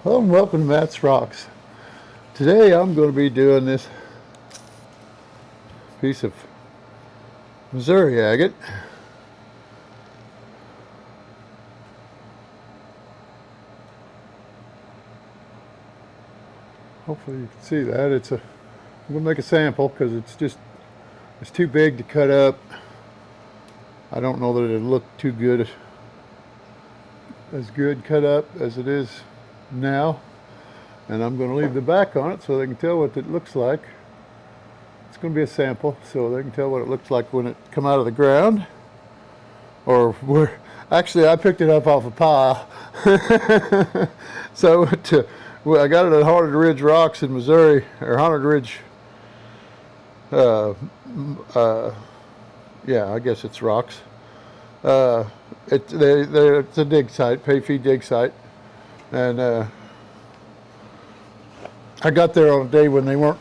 Hello and welcome to Matt's Rocks. Today I'm going to be doing this piece of Missouri agate. Hopefully you can see that. I'm going to make a sample because it's too big to cut up. I don't know that it'll look too good, as good cut up as it is now. And I'm going to leave the back on it so they can tell what it looks like. It's going to be a sample so they can tell what it looks like when it come out of the ground. Or where, actually I picked it up off a pile. Well, I got it at Haunted Ridge Rocks in Missouri, or Haunted Ridge, uh, yeah, I guess it's rocks. It's a dig site, pay fee dig site. And I got there on a day when they weren't,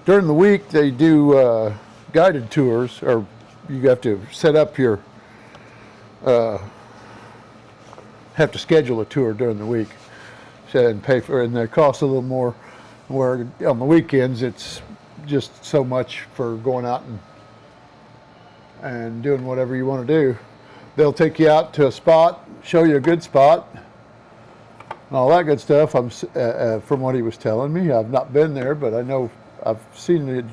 during the week they do guided tours, or you have to set up your, have to schedule a tour during the week and pay for it, and they cost a little more, where on the weekends it's just so much for going out and doing whatever you want to do. They'll take you out to a spot, show you a good spot, and all that good stuff. From what he was telling me, I've not been there, but I know I've seen it.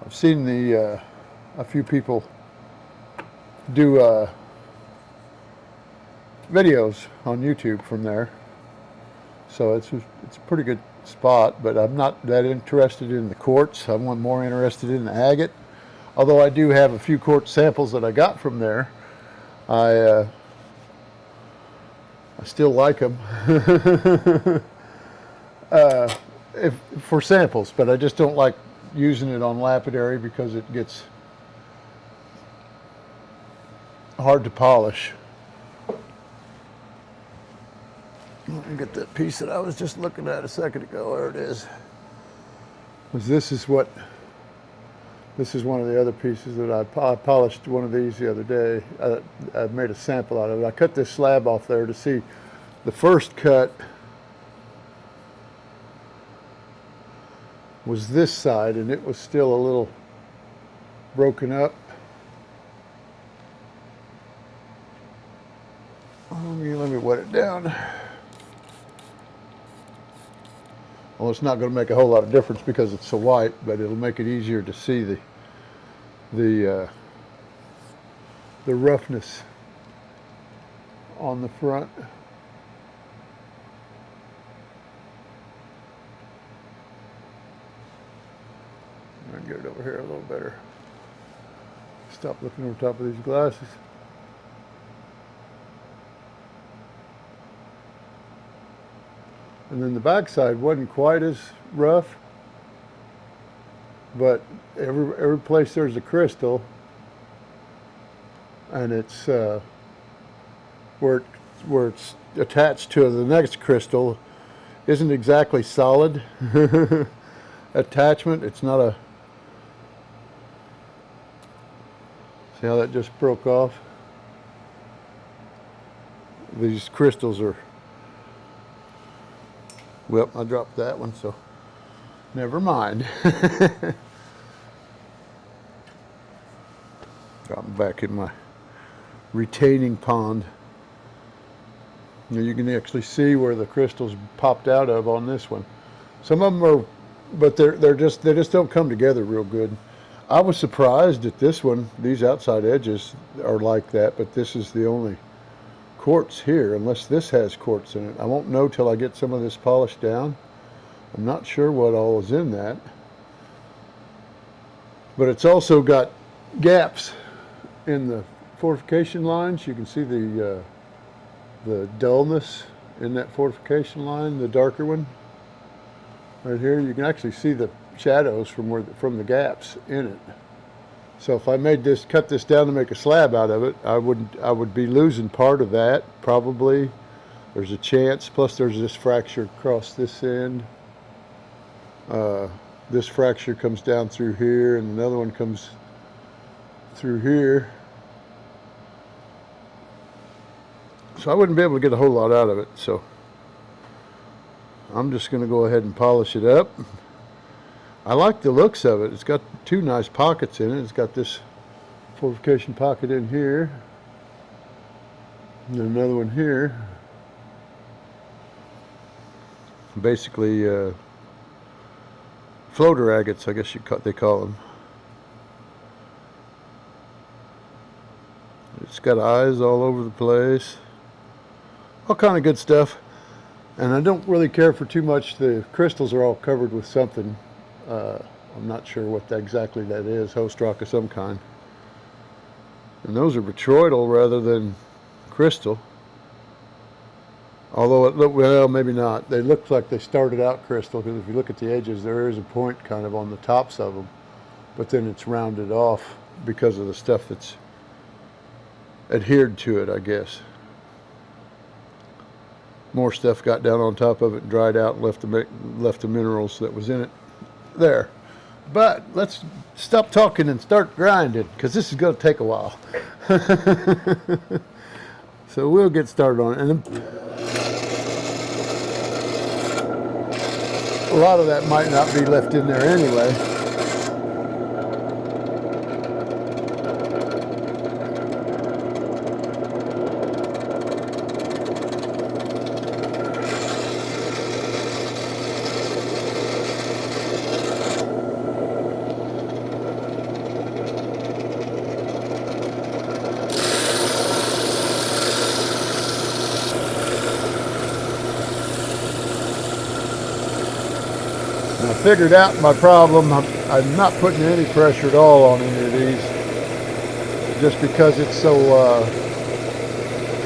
I've seen a few people do videos on YouTube from there. So it's a pretty good spot, but I'm not that interested in the quartz. I'm more interested in the agate. Although I do have a few quartz samples that I got from there. I still like them for samples, but I just don't like using it on lapidary because it gets hard to polish. Let me get that piece that I was just looking at a second ago. There it is. This is one of the other pieces that I polished one of these the other day. I made a sample out of it. I cut this slab off there to see the first cut was this side, and it was still a little broken up. Let me wet it down. Well, it's not going to make a whole lot of difference because it's so white, but it'll make it easier to see the roughness on the front. I can get it over here a little better. Stop looking over top of these glasses. And then the backside wasn't quite as rough, but every place there's a crystal, and it's where it's attached to the next crystal isn't exactly solid attachment. It's not a. See how that just broke off? These crystals are. Well, I dropped that one, so never mind. Drop them back in my retaining pond. Now you can actually see where the crystals popped out of on this one. Some of them are, but they just don't come together real good. I was surprised at this one. These outside edges are like that, but this is the only quartz here, unless this has quartz in it. I won't know till I get some of this polished down. I'm not sure what all is in that, but it's also got gaps in the fortification lines. You can see the dullness in that fortification line, the darker one right here. You can actually see the shadows from the gaps in it. So if I cut this down to make a slab out of it, I would be losing part of that, probably. There's a chance. Plus there's this fracture across this end. This fracture comes down through here, and another one comes through here. So I wouldn't be able to get a whole lot out of it. So I'm just going to go ahead and polish it up. I like the looks of it. It's got two nice pockets in it. It's got this fortification pocket in here and another one here. Basically floater agates, I guess they call them. It's got eyes all over the place, all kind of good stuff. And I don't really care for too much. The crystals are all covered with something. I'm not sure what exactly that is. Host rock of some kind. And those are botryoidal rather than crystal. Although it look, well, maybe not. They look like they started out crystal, because if you look at the edges, there is a point kind of on the tops of them. But then it's rounded off because of the stuff that's adhered to it, I guess. More stuff got down on top of it and dried out and left the minerals that was in it there. But let's stop talking and start grinding, because this is going to take a while. So we'll get started on it. And a lot of that might not be left in there anyway. I figured out my problem. I'm not putting any pressure at all on any of these, just because it's so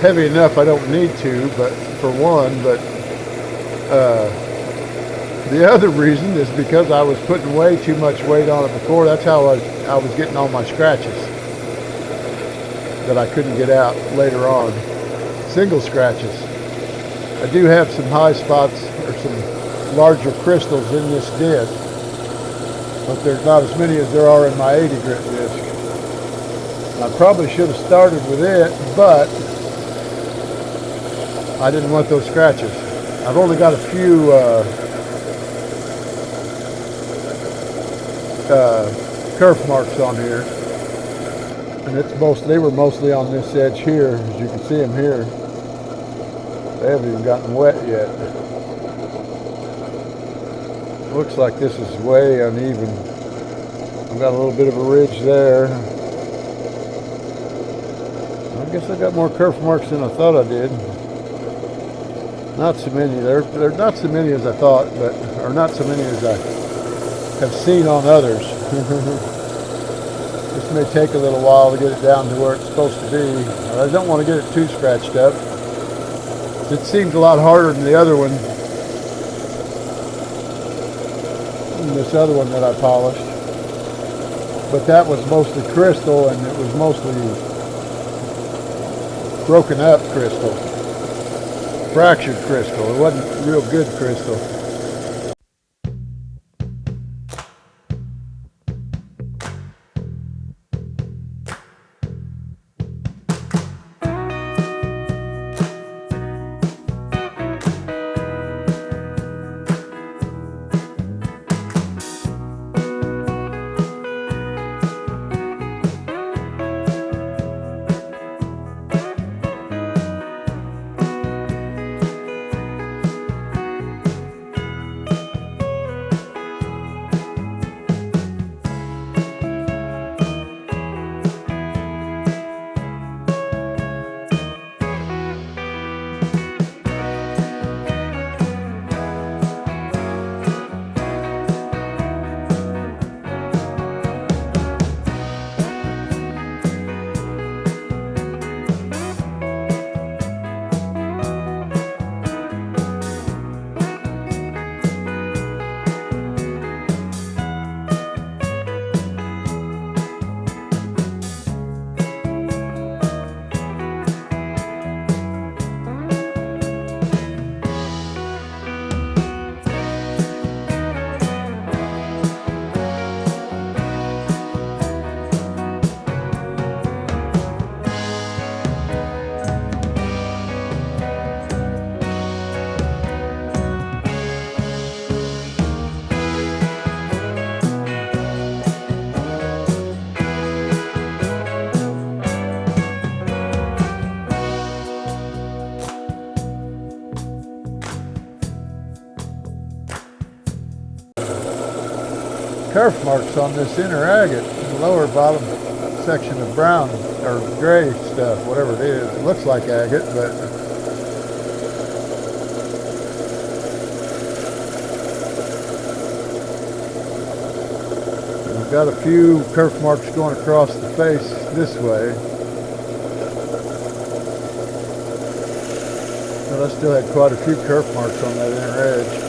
heavy enough. I don't need to, but for one, but the other reason is because I was putting way too much weight on it before. That's how I was getting all my scratches that I couldn't get out later on. Single scratches. I do have some high spots or some larger crystals in this disc, but there's not as many as there are in my 80 grit disc. I probably should have started with it, but I didn't want those scratches. I've only got a few kerf marks on here, and they were mostly on this edge here. As you can see them here, they haven't even gotten wet yet. Looks like this is way uneven. I've got a little bit of a ridge there. I guess I got more kerf marks than I thought I did. Not so many. They're not so many as I thought, or not so many as I have seen on others. This may take a little while to get it down to where it's supposed to be. I don't want to get it too scratched up. It seems a lot harder than the other one. This other one that I polished, but that was mostly crystal, and it was mostly broken up crystal, fractured crystal. It wasn't real good crystal. kerf marks on this inner agate, the lower bottom section of brown or gray stuff, whatever it is. It looks like agate, but I've got a few kerf marks going across the face this way. But I still had quite a few kerf marks on that inner edge.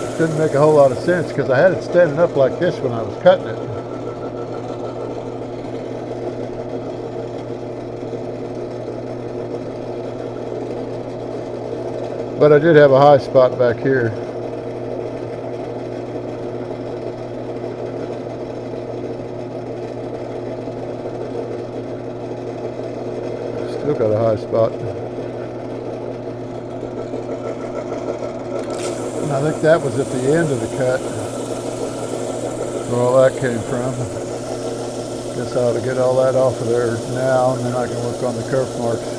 It didn't make a whole lot of sense because I had it standing up like this when I was cutting it. But I did have a high spot back here. Still got a high spot. And I think that was at the end of the cut where all that came from. Guess I ought to get all that off of there now, and then I can work on the kerf marks.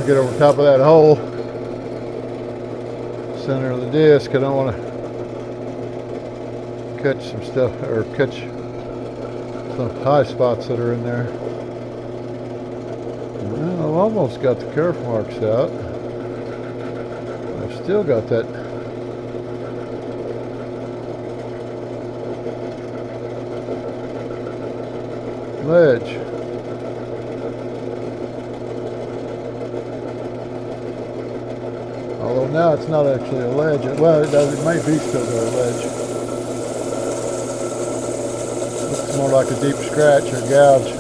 Get over top of that hole, center of the disc. I don't want to catch some stuff or catch some high spots that are in there. Well, I've almost got the kerf marks out. I've still got that ledge. Although now it's not actually a ledge. Well, it might be still a ledge. Looks more like a deep scratch or gouge.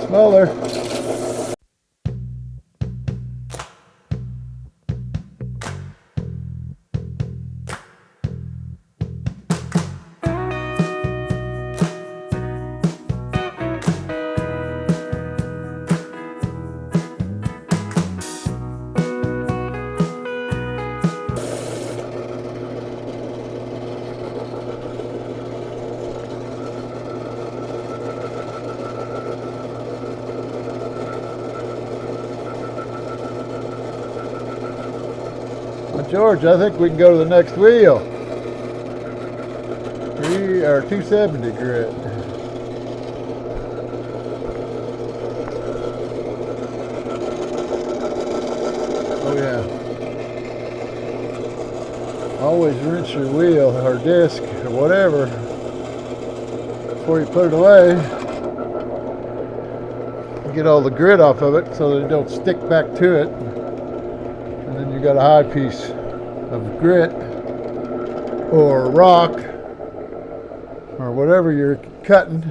Smaller. George, I think we can go to the next wheel. 270 grit. Oh yeah. Always rinse your wheel or disc or whatever before you put it away. Get all the grit off of it so that it don't stick back to it. And then you got a high piece of grit or rock or whatever you're cutting.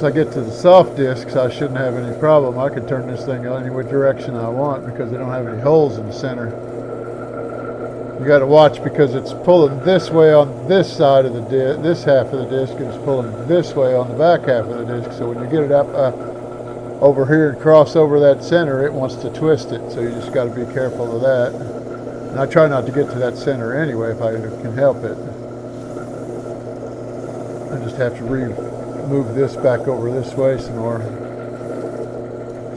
I get to the soft discs, I shouldn't have any problem. I can turn this thing any which direction I want because they don't have any holes in the center. You got to watch because it's pulling this way on this side of the disc, this half of the disc, and it's pulling this way on the back half of the disc. So when you get it up over here and cross over that center, it wants to twist it. So you just got to be careful of that. And I try not to get to that center anyway if I can help it. I just have to move this back over this way some more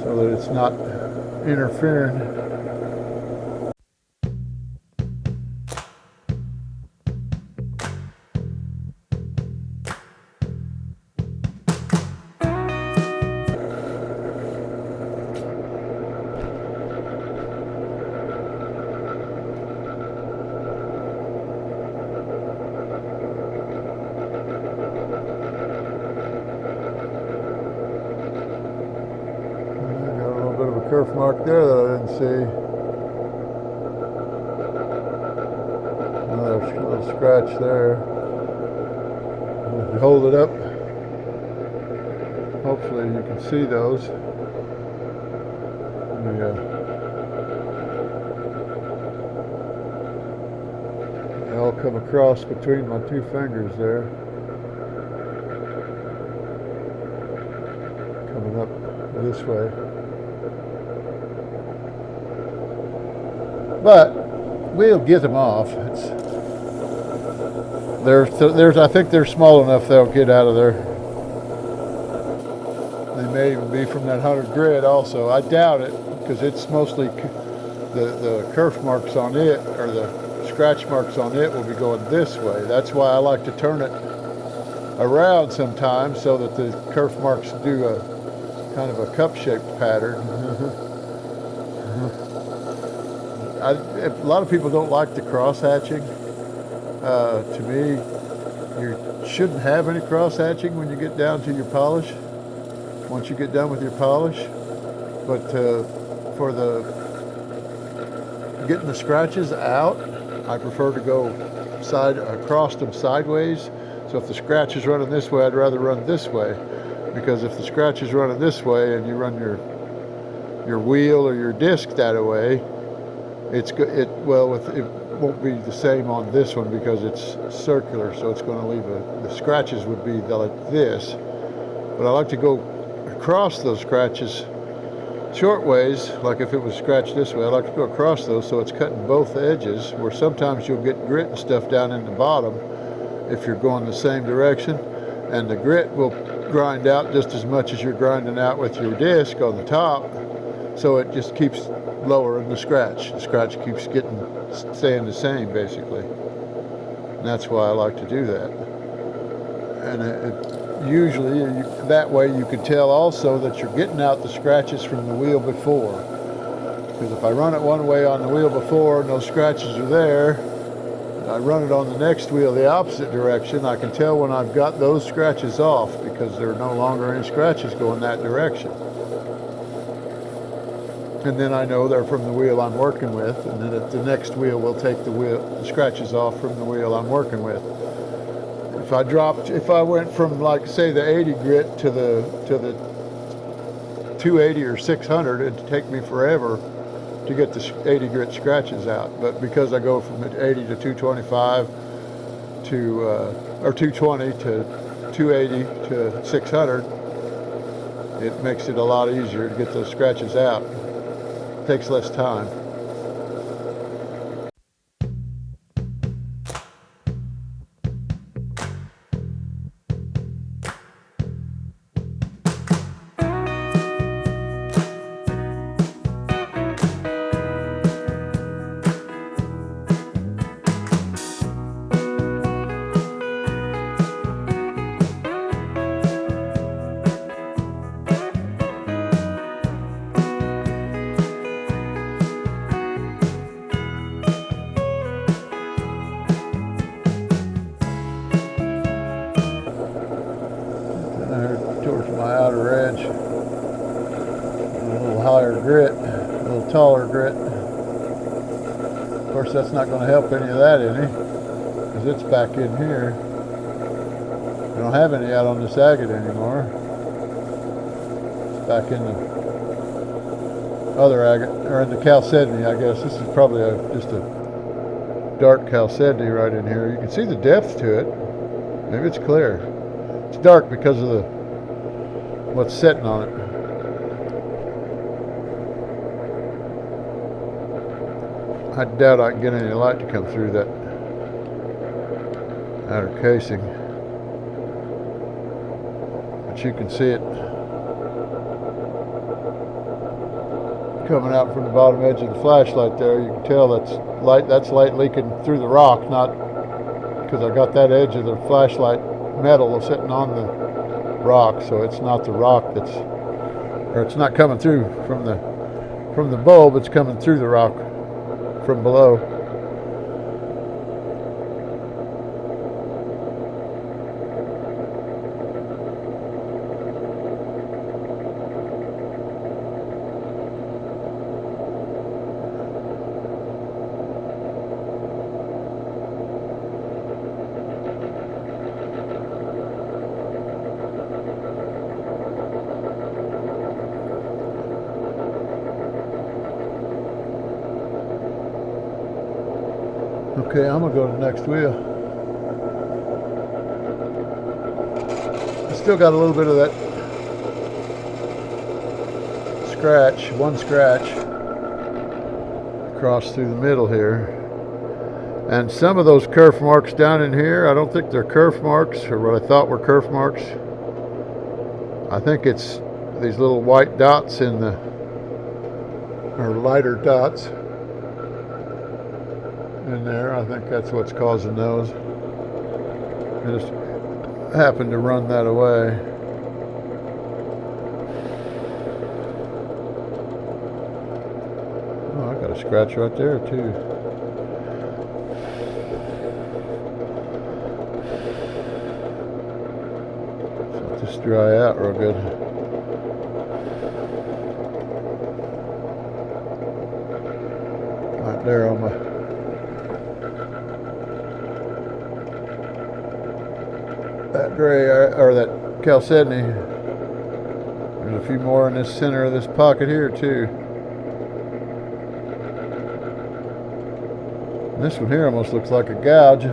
so that it's not interfering. Kerf mark there that I didn't see. Another little scratch there. If you hold it up, hopefully you can see those. They all come across between my two fingers there. Coming up this way. But we'll get them off. I think they're small enough they'll get out of there. They may even be from that 100 grit also. I doubt it because it's mostly the kerf marks on it, or the scratch marks on it will be going this way. That's why I like to turn it around sometimes so that the kerf marks do a kind of a cup-shaped pattern. A lot of people don't like the cross hatching. To me, you shouldn't have any cross hatching when you get down to your polish, once you get done with your polish. But for getting the scratches out, I prefer to go across them sideways. So if the scratch is running this way, I'd rather run this way, because if the scratch is running this way and you run your wheel or your disc that way, it won't be the same on this one because it's circular, so it's going to leave the scratches would be like this. But I like to go across those scratches short ways, like if it was scratched this way, I like to go across those so it's cutting both edges, where sometimes you'll get grit and stuff down in the bottom if you're going the same direction, and the grit will grind out just as much as you're grinding out with your disc on the top, so it just keeps lowering the scratch. The scratch keeps staying the same basically. And that's why I like to do that. And usually that way you can tell also that you're getting out the scratches from the wheel before. Because if I run it one way on the wheel before and those scratches are there, and I run it on the next wheel the opposite direction, I can tell when I've got those scratches off because there are no longer any scratches going that direction. And then I know they're from the wheel I'm working with, and then at the next wheel we'll take the scratches off from the wheel I'm working with. If I went from, like, say, the 80 grit to the 280 or 600, it'd take me forever to get the 80 grit scratches out. But because I go from 80 to 225 or 220 to 280 to 600, it makes it a lot easier to get those scratches out. Takes less time. Towards my outer edge, a little higher grit, a little taller grit. Of course, that's not going to help any of that any, because it's back in here. I don't have any out on this agate anymore. back in the other agate, or in the chalcedony, I guess. This is probably just a dark chalcedony right in here. You can see the depth to it. Maybe it's clear. It's dark because of what's setting on it. I doubt I can get any light to come through that outer casing, but you can see it coming out from the bottom edge of the flashlight there. You can tell that's light leaking through the rock, not because I got that edge of the flashlight metal sitting on the rock, so it's not the rock it's not coming through from the bulb, it's coming through the rock from below. Okay, I'm gonna go to the next wheel. I still got a little bit of that scratch, one scratch across through the middle here. And some of those kerf marks down in here, I don't think they're kerf marks or what I thought were kerf marks. I think it's these little white dots or lighter dots in there. I think that's what's causing those. I just happened to run that away. Oh, I got a scratch right there too. So let this dry out real good. Right there on my that gray or that chalcedony. There's a few more in this center of this pocket here too. And this one here almost looks like a gouge.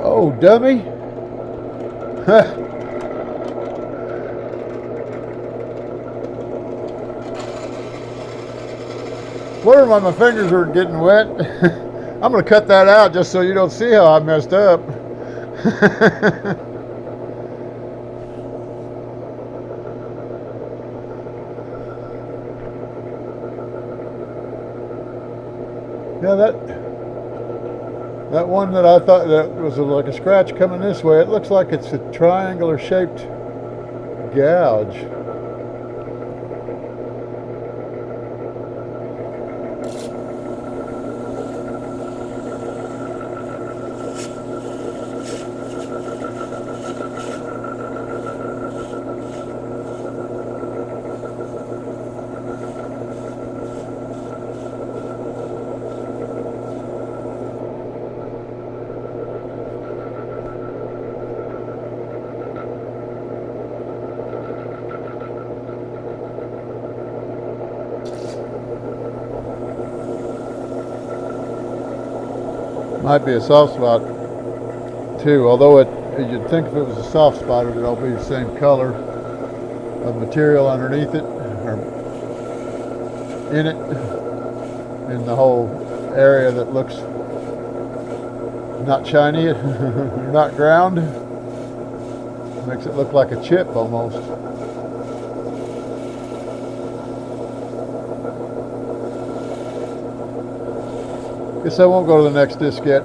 Oh, dummy. Wondering why my fingers are getting wet. I'm going to cut that out just so you don't see how I messed up. Yeah, that one that I thought that was like a scratch coming this way, it looks like it's a triangular shaped gouge. Might be a soft spot too, although you'd think if it was a soft spot it'd all be the same color of material underneath it or in it, in the whole area that looks not shiny or not ground. Makes it look like a chip almost. Guess I won't go to the next disc yet.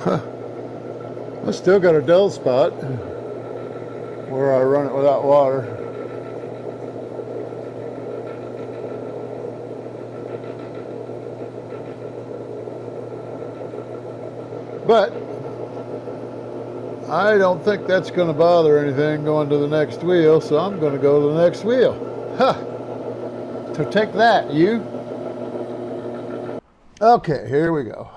I still got a dull spot where I run it without water. But I don't think that's going to bother anything going to the next wheel, so I'm going to go to the next wheel. Huh. So take that, you. Okay, here we go.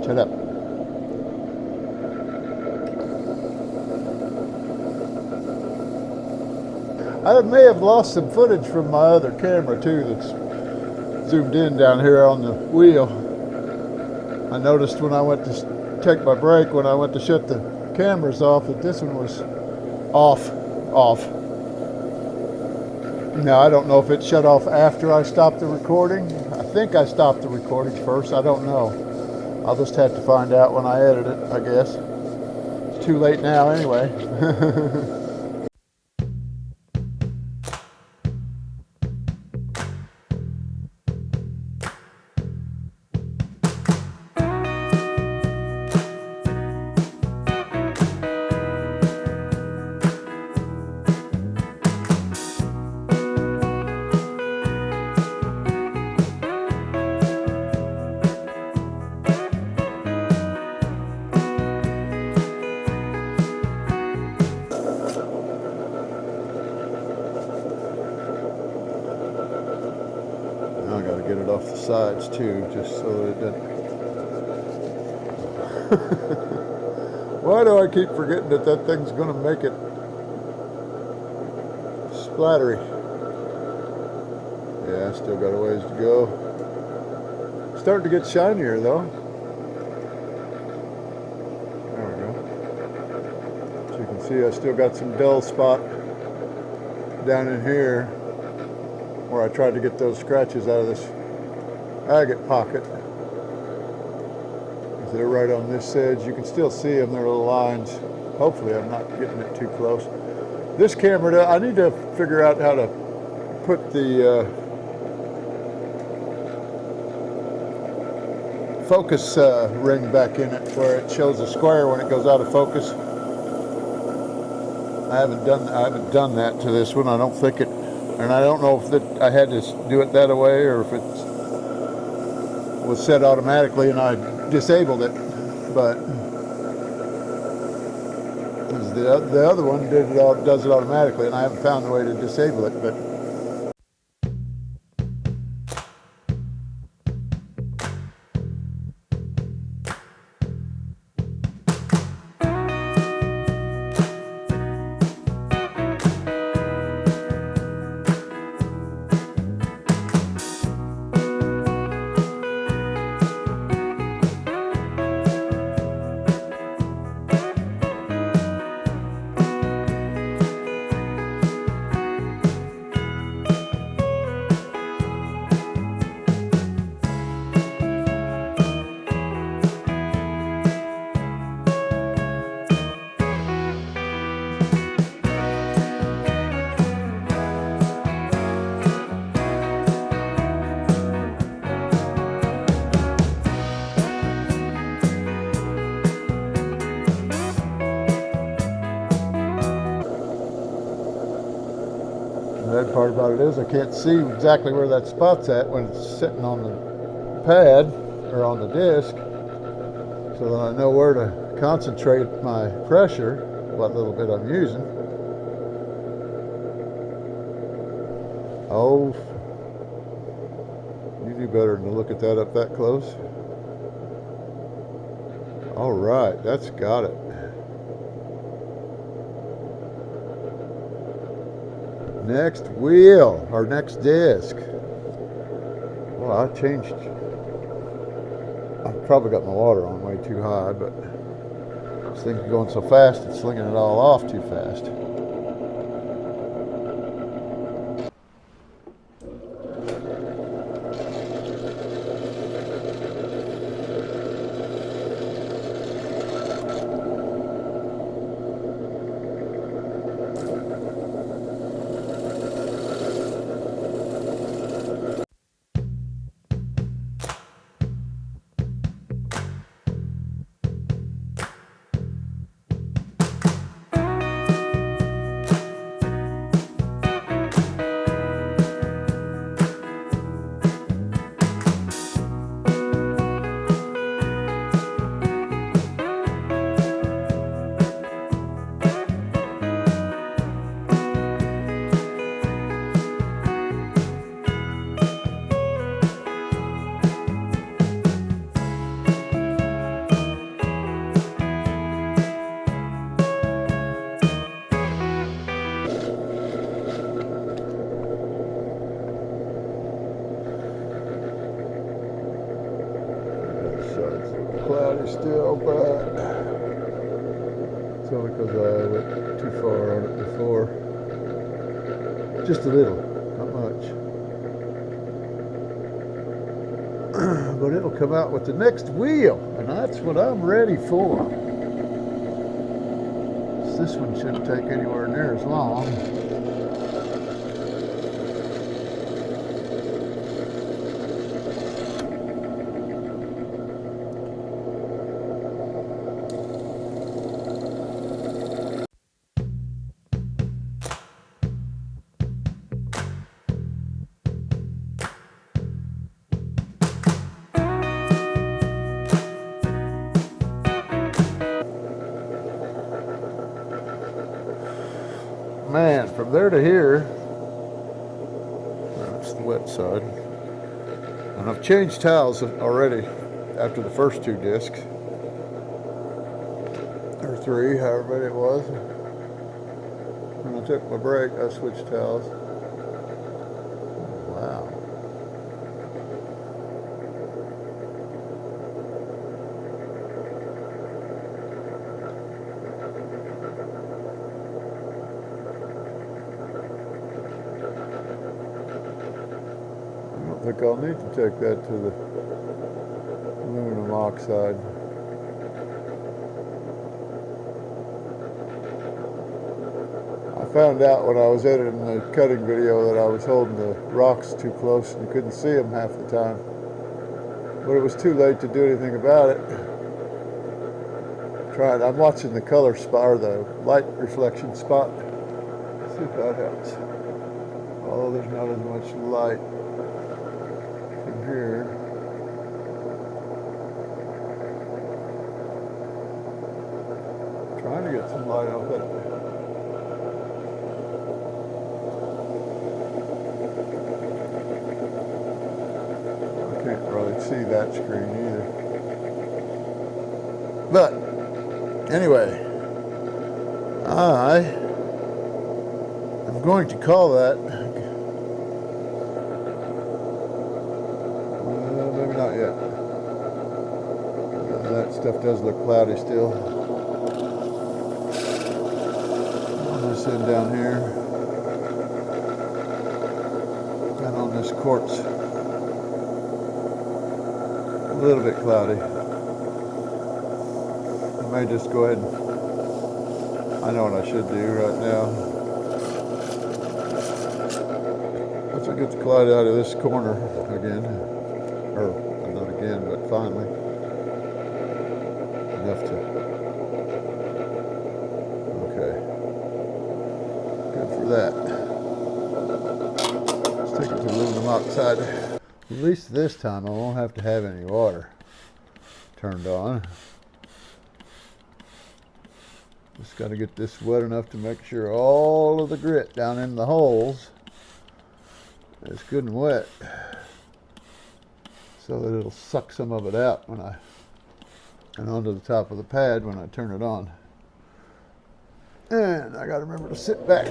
Shut up. I may have lost some footage from my other camera too that's zoomed in down here on the wheel. I noticed when I went to take my break, when I went to shut the cameras off, that this one was off. Now I don't know if it shut off after I stopped the recording. I think I stopped the recording first. I don't know. I'll just have to find out when I edit it, I guess. It's too late now anyway. Now I got to get it off the sides too, just so that it doesn't. Why do I keep forgetting that that thing's going to make it splattery? Yeah, I still got a ways to go. Starting to get shinier though. There we go. So you can see I still got some dull spot down in here where I tried to get those scratches out of this agate pocket. They're right on this edge. You can still see them, they're little lines. Hopefully I'm not getting it too close. This camera, I need to figure out how to put the focus ring back in it where it shows a square when it goes out of focus. I haven't done that to this one. I don't think it, and I don't know if I had to do it that way or if it was set automatically and I disabled it. But the other one does it automatically, and I haven't found a way to disable it. But the bad part about it is I can't see exactly where that spot's at when it's sitting on the pad or on the disc, so that I know where to concentrate my pressure, what little bit I'm using. Oh, you do better than to look at that up that close. All right, that's got it. Next wheel, or next disc. Well, I changed. I've probably got my water on way too high, but this thing's going so fast, it's slinging it all off too fast. clarity still, but it's only because I went too far on it before. Just a little, not much. But it'll come out with the next wheel, and that's what I'm ready for. This one shouldn't take anywhere near as long. Man, from there to here, that's the wet side. And I've changed towels already after the first 2 discs. Or 3, however many it was. When I took my break, I switched towels. Wow. I don't think I'll need to take that to the aluminum oxide. I found out when I was editing the cutting video that I was holding the rocks too close and you couldn't see them half the time. But it was too late to do anything about it. I'm watching the color spot, or the light reflection spot. Let's see if that helps. Although there's not as much light from here. Trying to get some light off it. I can't really see that screen either. But anyway, I am going to call that. Maybe not yet. That stuff does look cloudy still. This end down here, and on this quartz, a little bit cloudy. I may just go ahead and, I know what I should do right now. Once I get the cloud out of this corner again, or not again, but finally, enough to, okay. For that. Let's take it to aluminum oxide. At least this time I won't have to have any water turned on. Just got to get this wet enough to make sure all of the grit down in the holes is good and wet, so that it'll suck some of it out and onto the top of the pad when I turn it on. And I got to remember to sit back.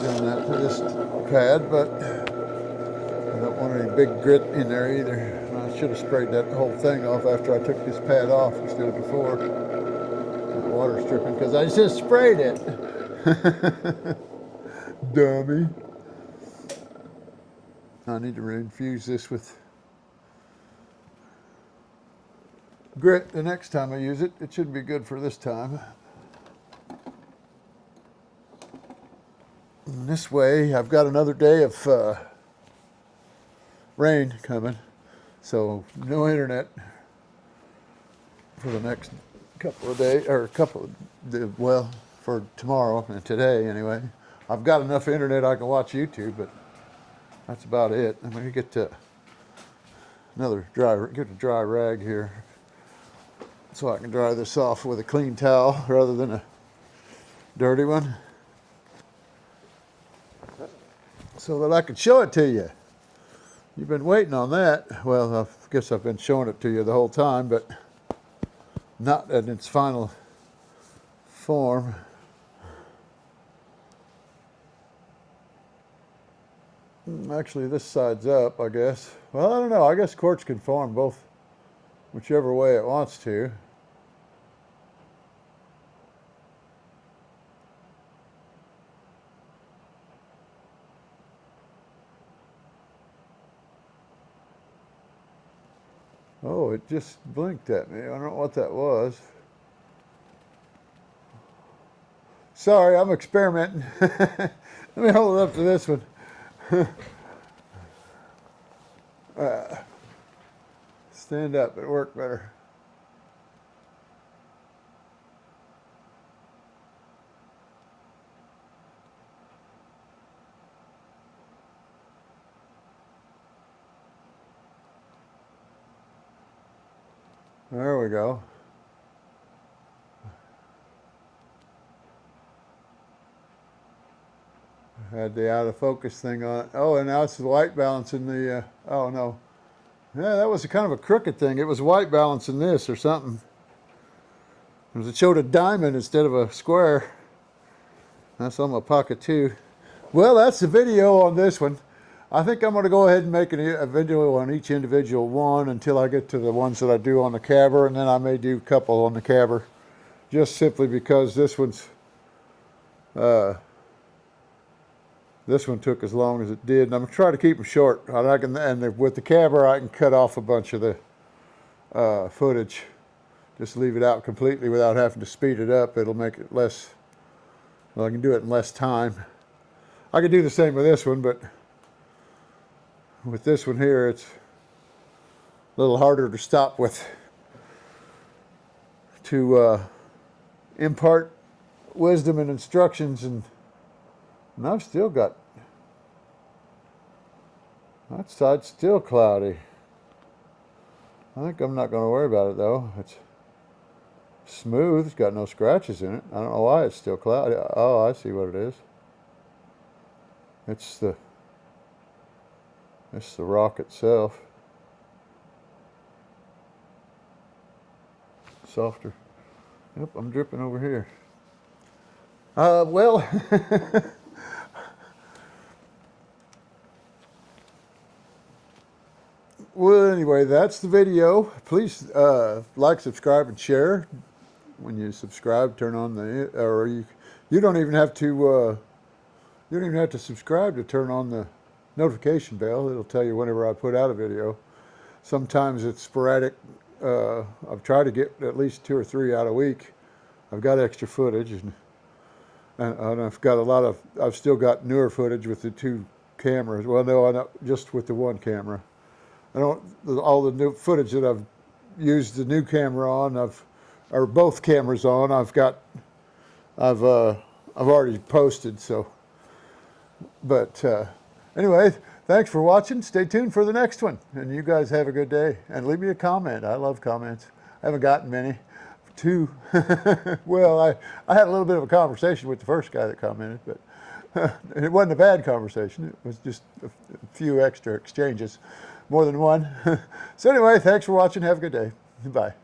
doing that to this pad, but I don't want any big grit in there either. I should have sprayed that whole thing off after I took this pad off instead of before. The water's dripping because I just sprayed it. Dummy. I need to reinfuse this with grit the next time I use it. It should be good for this time. And this way, I've got another day of rain coming, so no internet for the next couple of days, or well, for tomorrow and today anyway. I've got enough internet I can watch YouTube, but that's about it. I'm going to get to get a dry rag here so I can dry this off with a clean towel rather than a dirty one, so that I can show it to you. You've been waiting on that. Well, I guess I've been showing it to you the whole time, but not in its final form. Actually, this side's up, I guess. Well, I don't know. I guess quartz can form both, whichever way it wants to. Oh, it just blinked at me. I don't know what that was. Sorry, I'm experimenting. Let me hold it up to this one. Stand up, it'll work better. There we go. Had the out of focus thing on it. Oh, and now it's the white balance in the, oh no. Yeah, that was a kind of a crooked thing. It was white balance in this or something. It showed a diamond instead of a square. That's on my pocket too. Well, that's the video on this one. I think I'm going to go ahead and make a video on each individual one until I get to the ones that I do on the caber, and then I may do a couple on the caber, just simply because this one took as long as it did, and I'm going to try to keep them short. And with the caber, I can cut off a bunch of the footage. Just leave it out completely without having to speed it up. It'll make it less, well, I can do it in less time. I could do the same with this one, but with this one here, it's a little harder to stop with, to impart wisdom and instructions, and I've still got, that side's still cloudy. I think I'm not going to worry about it though. It's smooth, it's got no scratches in it. I don't know why it's still cloudy. Oh, I see what it is. It's the rock itself. Softer. Yep, I'm dripping over here. Well, well, anyway, that's the video. Please like, subscribe, and share. When you subscribe, turn on the, or you don't even have to subscribe to turn on the notification bell. It'll tell you whenever I put out a video. Sometimes it's sporadic. I've tried to get at least 2 or 3 out a week. I've got extra footage, and I've got I've still got newer footage with the 2 cameras. Well, no, not just with the 1 camera. All the new footage that I've used the new camera on, or both cameras on, I've already posted. So, but anyway, thanks for watching. Stay tuned for the next one, and you guys have a good day. And leave me a comment. I love comments. I haven't gotten many. 2. Well, I had a little bit of a conversation with the first guy that commented, but it wasn't a bad conversation. It was just a few extra exchanges, more than one. So anyway, thanks for watching. Have a good day. Bye.